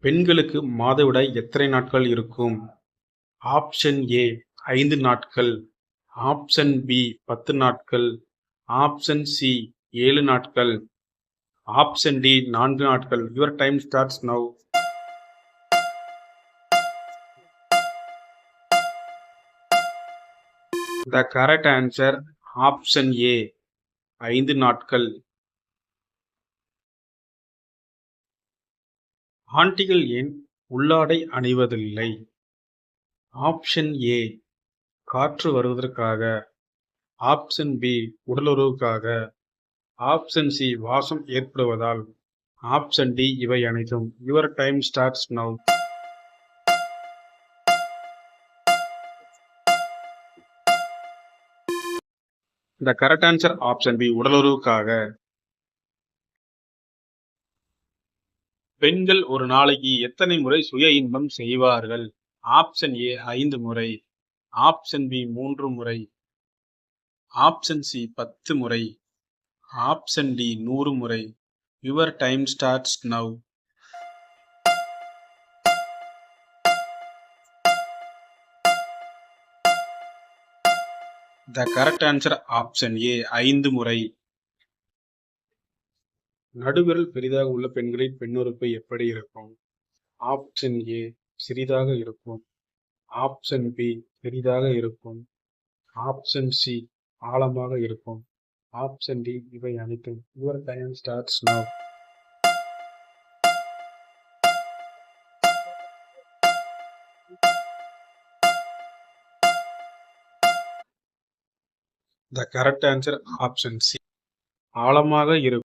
பெண்களுக்கு மாதவிடாய் எத்தனை நாட்கள் இருக்கும்? ஆப்ஷன் ஏ 5 நாட்கள், ஆப்ஷன் பி 10 நாட்கள், ஆப்ஷன் சி 7 நாட்கள், ஆப்ஷன் டி 4 நாட்கள். Your time starts now. The correct answer option A 5 நாட்கள். ஆண்டிகள் ஏன் உள்ளாடை அணிவதில்லை? ஆப்ஷன் ஏ காற்று வருவதற்காக, ஆப்ஷன் பி உடலுறவுக்காக, ஆப்ஷன் சி வாசம் ஏற்படுவதால், ஆப்ஷன் டி இவை அனைத்தும். Your time starts now. The correct answer option B உடலுறவுக்காக. பெண்கள் ஒரு நாளைக்கு எத்தனை முறை சுய இன்பம் செய்வார்கள்? ஆப்ஷன் ஏ 5 முறை, ஆப்ஷன் பி 3 முறை, ஆப்ஷன் சி 10 முறை, ஆப்ஷன் டி 100 முறை. Your time starts now. The correct answer option A 5 முறை. நடுவிரல் பெரிதாக உள்ள பெண்களின் பெண்ணுறுப்பு எப்படி இருக்கும்? ஆப்ஷன் ஏ சிறிதாக இருக்கும், ஆப்ஷன் பி பெரிதாக இருக்கும், ஆப்ஷன் சி ஆழமாக இருக்கும், ஆப்ஷன் டி இவை அனைத்தும். Your time starts now. The correct answer option C ஆழமாக இருக்கும்.